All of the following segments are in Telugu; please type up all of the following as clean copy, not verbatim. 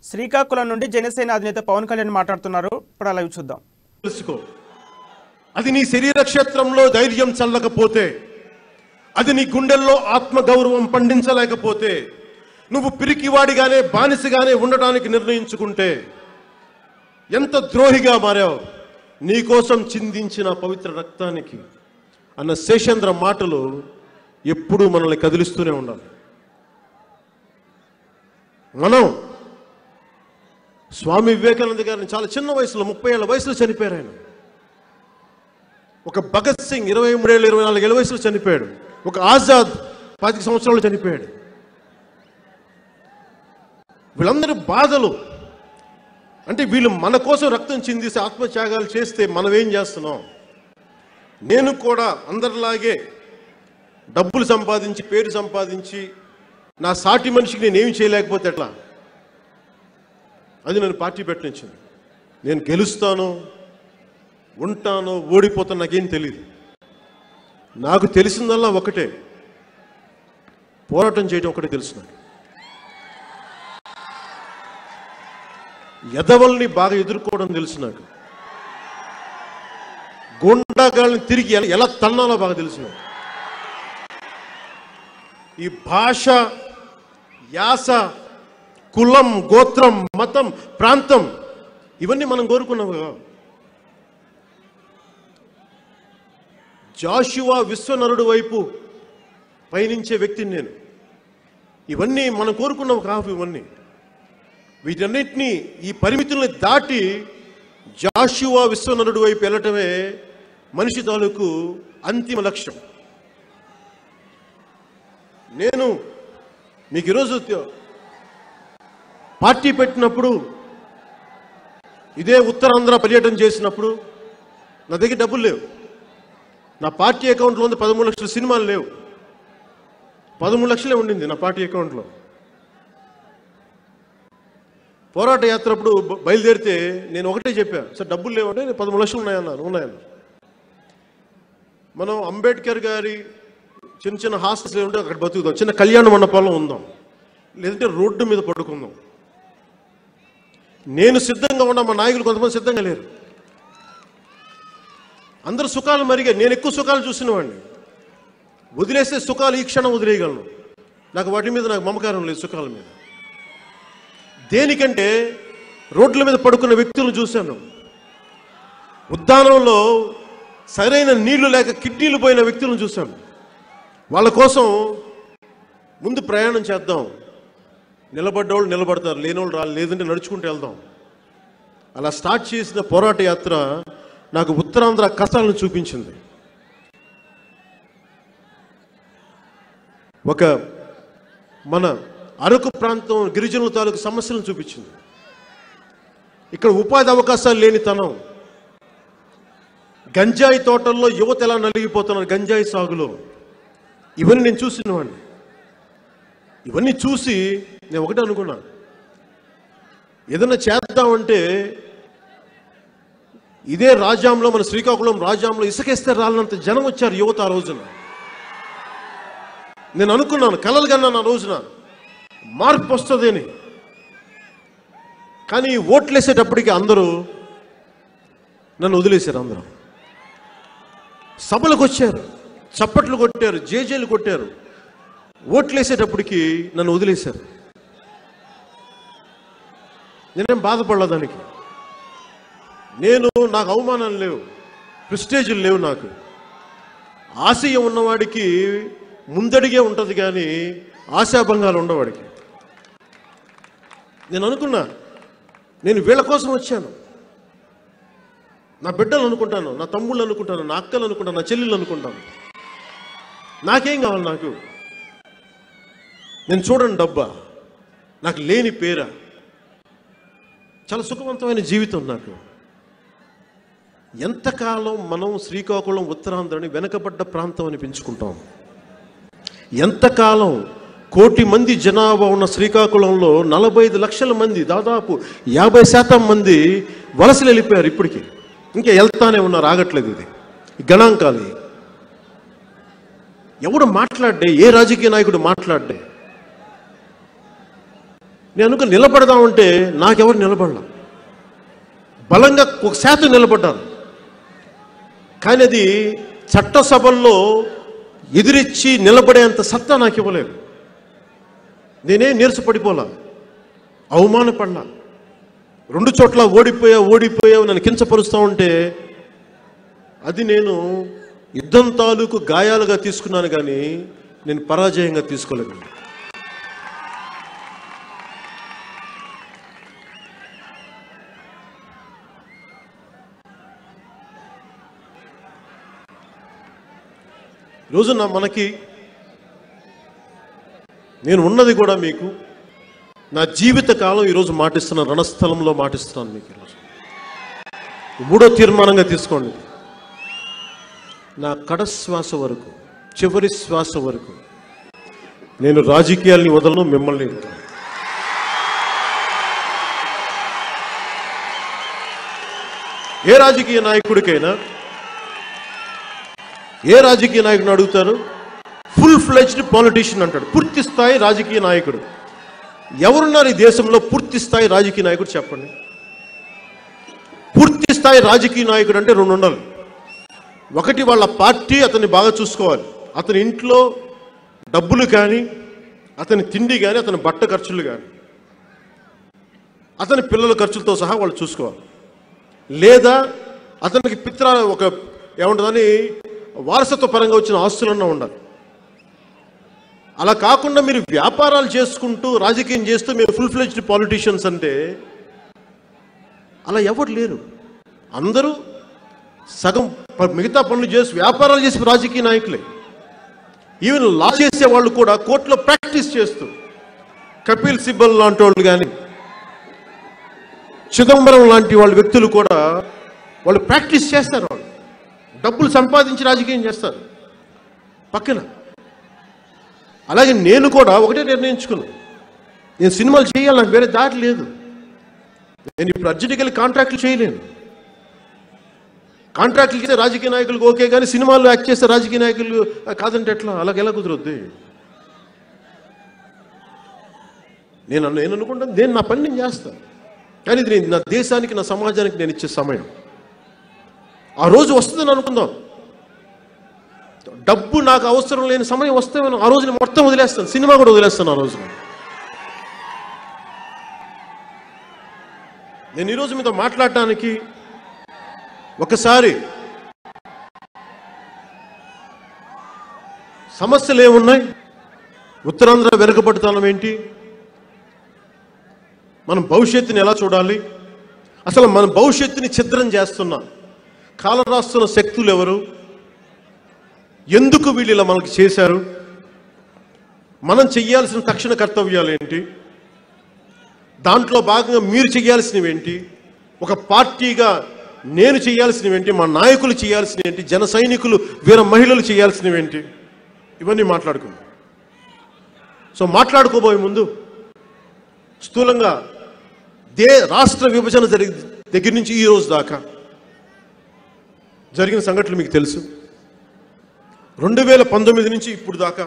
శ్రీకాకుళం నుండి జనసేన అధినేత పవన్ కళ్యాణ్ మాట్లాడుతున్నారు. ఇప్పుడు లైవ్ చూద్దాం. తెలుసుకో, అది నీ శరీర క్షేత్రంలో ధైర్యం చల్లకపోతే, అది నీ గుండెల్లో ఆత్మగౌరవం పండించలేకపోతే, నువ్వు పిరికివాడిగానే బానిసగానే ఉండడానికి నిర్ణయించుకుంటే ఎంత ద్రోహిగా మారావు. నీకోసం చిందించిన పవిత్ర రక్తానికి అన్న శేషేంద్ర మాటలు ఎప్పుడూ మనల్ని కదిలిస్తూనే ఉండాలి. మనం స్వామి వివేకానంద గారిని చాలా చిన్న వయసులో 30 ఏళ్ల వయసులో చనిపోయారు. ఆయన ఒక భగత్ సింగ్ 23 ఏళ్ళు 24 ఏళ్ళ వయసులో చనిపోయాడు. ఒక ఆజాద్ 25 సంవత్సరాలు చనిపోయాడు. వీళ్ళందరూ బాధలు అంటే వీళ్ళు మన కోసం రక్తం చిందిసి ఆత్మత్యాగాలు చేస్తే మనం ఏం చేస్తున్నాం? నేను కూడా అందరిలాగే డబ్బులు సంపాదించి పేరు సంపాదించి నా సాటి మనిషికి నేనేమి చేయలేకపోతే ఎట్లా? అది నేను పార్టీ పెట్టనిచ్చింది. నేను గెలుస్తాను, ఉంటాను, ఓడిపోతాను నాకేం తెలియదు. నాకు తెలిసిందల్లా ఒకటే, పోరాటం చేయడం ఒకటే తెలుసు. నాకు ఎదవల్ని బాగా ఎదుర్కోవడం తెలుసు. నాకు గుండాగాళ్ళని తిరిగి ఎలా తన్నాలో బాగా తెలుసు. నాకు ఈ భాష, యాస, కులం, గోత్రం, మతం, ప్రాంతం ఇవన్నీ మనం కోరుకున్నాము. జాషువా విశ్వనరుడు వైపు పయనించే వ్యక్తిని నేను. ఇవన్నీ మనం కోరుకున్నాము కావు. ఇవన్నీ వీటన్నిటినీ ఈ పరిమితుల్ని దాటి జాషువా విశ్వనరుడు వైపు వెళ్ళటమే మనిషి తాలూకు అంతిమ లక్ష్యం. నేను మీకు ఈరోజు పార్టీ పెట్టినప్పుడు, ఇదే ఉత్తరాంధ్ర పర్యటన చేసినప్పుడు నా దగ్గర డబ్బులు లేవు. నా పార్టీ అకౌంట్లో ఉంది 13 లక్షల సినిమాలు లేవు. 13 లక్షలే ఉండింది నా పార్టీ అకౌంట్లో. పోరాట యాత్ర అప్పుడు బయలుదేరితే నేను ఒకటే చెప్పాను, సార్ డబ్బులు లేవంటే 13 లక్షలు ఉన్నాయన్నారు. మనం అంబేద్కర్ గారి చిన్న చిన్న హాస్టల్స్ ఉంటే అక్కడ బతుకుదాం, చిన్న కళ్యాణ మండపాల్లో ఉందాం, లేదంటే రోడ్డు మీద పడుకుందాం. నేను సిద్ధంగా ఉన్నా, మా నాయకులు కొంతమంది సిద్ధంగా లేరు. అందరు సుఖాలు మరిగా, నేను ఎక్కువ సుఖాలు చూసినవాడిని. వదిలేస్తే సుఖాలు ఈ క్షణం వదిలేయగలను. నాకు వాటి మీద నాకు మమకారం లేదు, సుఖాల మీద. దేనికంటే రోడ్ల మీద పడుకున్న వ్యక్తులను చూశాను. ఉద్యానంలో సరైన నీళ్లు లేక కిడ్నీలు పోయిన వ్యక్తులను చూశాను. వాళ్ళ కోసం ముందు ప్రయాణం చేద్దాం, నిలబడ్డవాళ్ళు నిలబడతారు, లేనోళ్ళు రాళ్ళు, లేదంటే నడుచుకుంటూ వెళ్దాం. అలా స్టార్ట్ చేసిన పోరాట యాత్ర నాకు ఉత్తరాంధ్ర కష్టాలను చూపించింది. ఒక మన అరకు ప్రాంతం గిరిజనుల తాలూకు సమస్యలను చూపించింది. ఇక్కడ ఉపాధి అవకాశాలు లేని తనం, గంజాయి తోటల్లో యువత ఎలా నలిగిపోతున్నారు గంజాయి సాగులో, ఇవన్నీ నేను చూసినవాడిని. ఇవన్నీ చూసి నేను ఒకటే అనుకున్నా, ఏదైనా చేద్దామంటే ఇదే రాజాంలో, మన శ్రీకాకుళం రాజాంలో ఇసుకేస్తే రాలినంత జనం వచ్చారు యువత ఆ రోజున. నేను అనుకున్నాను, కలలు కన్నాను ఆ రోజున మార్పు వస్తుంది అని. కానీ ఓట్లేసేటప్పటికి అందరూ నన్ను వదిలేశారు. అందరూ సభలకు వచ్చారు, చప్పట్లు కొట్టారు, జేజేలు కొట్టారు. ఓట్లేసేటప్పటికి నన్ను వదిలేశారు. నేనేం బాధపడలే దానికి. నాకు అవమానాలు లేవు, ప్రెస్టేజీలు లేవు. నాకు ఆశయం ఉన్నవాడికి ముందడిగే ఉంటుంది, కానీ ఆశాభంగాలు ఉండవాడికి. నేను అనుకున్నా, నేను వీళ్ళ కోసం వచ్చాను. నా బిడ్డలు అనుకుంటాను, నా తమ్ముళ్ళు అనుకుంటాను, నా అక్కలు అనుకుంటాను, నా చెల్లెళ్ళు అనుకుంటాను. నాకేం కావాలి? నాకు నేను చూడండి డబ్బా, నాకు లేని పేరా, చాలా సుఖవంతమైన జీవితం నాకు. ఎంతకాలం మనం శ్రీకాకుళం ఉత్తరాంధ్రని వెనకబడ్డ ప్రాంతం అని పెంచుకుంటాం? ఎంతకాలం 1 కోటి మంది జనాభా ఉన్న శ్రీకాకుళంలో 45 లక్షల మంది, దాదాపు 50% మంది వలసలు వెళ్ళిపోయారు. ఇప్పటికీ ఇంకా వెళ్తానే ఉన్నారు, ఆగట్లేదు. ఇది గణాంకాలు. ఎవడు మాట్లాడే, ఏ రాజకీయ నాయకుడు మాట్లాడే? నేను అనుకుని నిలబడదామంటే నాకెవరు నిలబడలా. బలంగా 1% నిలబడ్డాను, కానీ అది చట్టసభల్లో ఎదిరించి నిలబడేంత సత్తా నాకు ఇవ్వలేదు. నేనే నీరసపడిపోలా, అవమానపడలా. 2 చోట్ల ఓడిపోయావు నన్ను కించపరుస్తూ ఉంటే అది నేను యుద్ధం తాలూకు గాయాలుగా తీసుకున్నాను, కానీ నేను పరాజయంగా తీసుకోలేదు. ఈరోజు మనకి నేను ఉన్నది కూడా మీకు నా జీవిత కాలం ఈరోజు మాటిస్తున్నాను, రణస్థలంలో మాటిస్తున్నాను మీకు. ఈరోజు 3వ తీర్మానంగా తీసుకోండి. నా కడశ్వాస వరకు, చివరి శ్వాస వరకు నేను రాజకీయాల్ని వదలను, మిమ్మల్ని వదలను. ఏ రాజకీయ నాయకుడికైనా, ఏ రాజకీయ నాయకుడిని అడుగుతారు, ఫుల్ ఫ్లెడ్జ్డ్ పాలిటీషియన్ అంటాడు, పూర్తి స్థాయి రాజకీయ నాయకుడు. ఎవరున్నారు ఈ దేశంలో పూర్తి స్థాయి రాజకీయ నాయకుడు చెప్పండి. పూర్తి స్థాయి రాజకీయ నాయకుడు అంటే 2 ఉండాలి. ఒకటి, వాళ్ళ పార్టీ అతన్ని బాగా చూసుకోవాలి, అతని ఇంట్లో డబ్బులు కానీ, అతని తిండి కానీ, అతని బట్ట ఖర్చులు కానీ, అతని పిల్లల ఖర్చులతో సహా వాళ్ళు చూసుకోవాలి. లేదా అతనికి ఏముంటుందని వారసత్వ పరంగా వచ్చిన ఆస్తులన్నా ఉండాలి. అలా కాకుండా మీరు వ్యాపారాలు చేసుకుంటూ రాజకీయం చేస్తూ మీరు ఫుల్ ఫ్లెడ్జ్డ్ పాలిటీషియన్స్ అంటే అలా ఎవరు లేరు. అందరూ సగం మిగతా పనులు చేసి వ్యాపారాలు చేసి రాజకీయ నాయకులే. ఈవెన్ లా చేసే వాళ్ళు కూడా కోర్టులో ప్రాక్టీస్ చేస్తూ, కపిల్ సిబ్బల్ లాంటి వాళ్ళు కానీ, చిదంబరం లాంటి వాళ్ళ వ్యక్తులు కూడా వాళ్ళు ప్రాక్టీస్ చేస్తారు. వాళ్ళు డబ్బులు సంపాదించి రాజకీయం చేస్తారు పక్కన. అలాగే నేను కూడా ఒకటే నిర్ణయించుకున్నాను, నేను సినిమాలు చేయాలి, నాకు వేరే దారి లేదు. నేను ఇప్పుడు అర్జెంటుగా కాంట్రాక్టులు చేయలేను. కాంట్రాక్టులు చేసే రాజకీయ నాయకులకు ఓకే, కానీ సినిమాల్లో యాక్ట్ చేసే రాజకీయ నాయకులు కాదంటే ఎట్లా? అలాగెలా కుదరొద్ది? నేను అనుకుంటాను, నేను నా పని నేను చేస్తాను, కానీ ఇది నా దేశానికి, నా సమాజానికి నేను ఇచ్చే సమయం. ఆ రోజు వస్తుందని అనుకుందాం. డబ్బు నాకు అవసరం లేని సమయం వస్తే ఆ రోజు నేను మొత్తం వదిలేస్తాను, సినిమా కూడా వదిలేస్తాను. ఆ రోజు నేను ఈరోజు మీతో మాట్లాడటానికి ఒకసారి సమస్యలు ఏమున్నాయి, ఉత్తరాంధ్ర వెనుకబడుతనం ఏంటి, మనం భవిష్యత్తుని ఎలా చూడాలి, అసలు మన భవిష్యత్తుని ఛిద్రం చేస్తున్నా కాలరాస్తున్న శక్తులు ఎవరు, ఎందుకు వీళ్ళు ఇలా మనకు చేశారు, మనం చెయ్యాల్సిన తక్షణ కర్తవ్యాలు ఏంటి, దాంట్లో భాగంగా మీరు చేయాల్సినవి ఏంటి, ఒక పార్టీగా నేను చేయాల్సినవి ఏంటి, మా నాయకులు చేయాల్సినవి ఏంటి, జన సైనికులు వీర మహిళలు చేయాల్సినవి ఏంటి, ఇవన్నీ మాట్లాడుకుందాం. సో మాట్లాడుకోబోయే ముందు స్థూలంగా రాష్ట్ర విభజన దగ్గర నుంచి ఈ రోజు దాకా జరిగిన సంఘటనలు మీకు తెలుసు. 2019 నుంచి ఇప్పుడు దాకా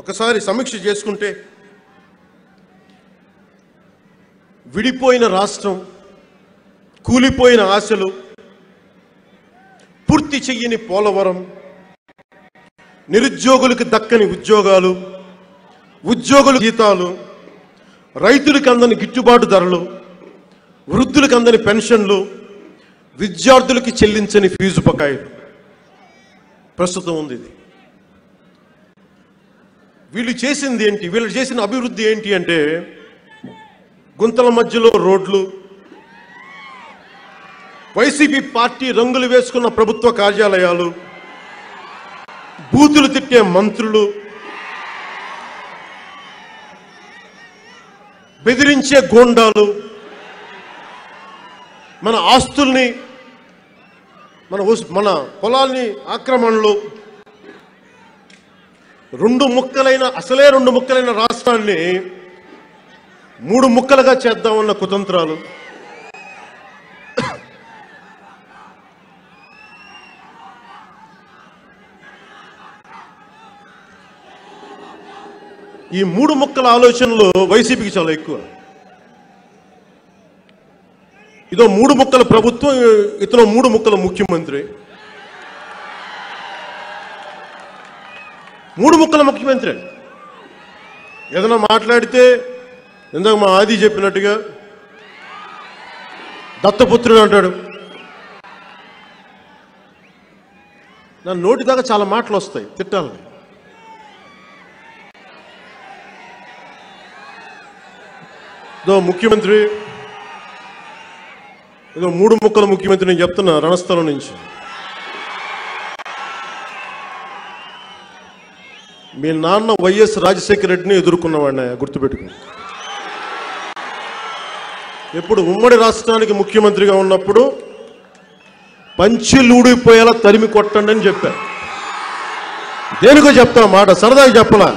ఒకసారి సమీక్ష చేసుకుంటే విడిపోయిన రాష్ట్రం, కూలిపోయిన ఆశలు, పూర్తి చెయ్యని పోలవరం, నిరుద్యోగులకు దక్కని ఉద్యోగాలు, ఉద్యోగుల జీతాలు, రైతులకు అందని గిట్టుబాటు ధరలు, వృద్ధులకు అందని పెన్షన్లు, విద్యార్థులకి చెల్లించని ఫీజు బకాయిలు ప్రస్తుతం ఉంది. ఇది వీళ్ళు చేసింది ఏంటి, వీళ్ళు చేసిన అభివృద్ధి ఏంటి అంటే గుంతల మధ్యలో రోడ్లు, వైసీపీ పార్టీ రంగులు వేసుకున్న ప్రభుత్వ కార్యాలయాలు, బూతులు తిట్టే మంత్రులు, బెదిరించే గోండాలు, మన ఆస్తుల్ని, మన పొలాల్ని ఆక్రమణలు, అసలే రెండు ముక్కలైన రాష్ట్రాన్ని 3 ముక్కలుగా చేద్దామన్న కుతంత్రాలు, ఈ మూడు ముక్కల ఆలోచనలు వైసీపీకి చాలా ఎక్కువ. ఇదో మూడు ముక్కల ప్రభుత్వం, ఇతను మూడు ముక్కల ముఖ్యమంత్రి. మూడు ముక్కల ముఖ్యమంత్రి ఏదైనా మాట్లాడితే ఇందాక మా ఆది చెప్పినట్టుగా దత్తపుత్రుడు అంటాడు. నా నోటి దాకా చాలా మాటలు వస్తాయి తిట్టాలని. ఇదో ముఖ్యమంత్రి, ఇదో మూడు ముక్కల ముఖ్యమంత్రి నేను చెప్తున్నా రణస్థలం నుంచి. మీ నాన్న వైఎస్ రాజశేఖర రెడ్డిని ఎదుర్కొన్నవాడిని గుర్తుపెట్టుకుని. ఎప్పుడు ఉమ్మడి రాష్ట్రానికి ముఖ్యమంత్రిగా ఉన్నప్పుడు పంచిలూడిపోయేలా తరిమి కొట్టండి అని చెప్పారు. దేనికో చెప్తా మాట, సరదాగా చెప్పలా.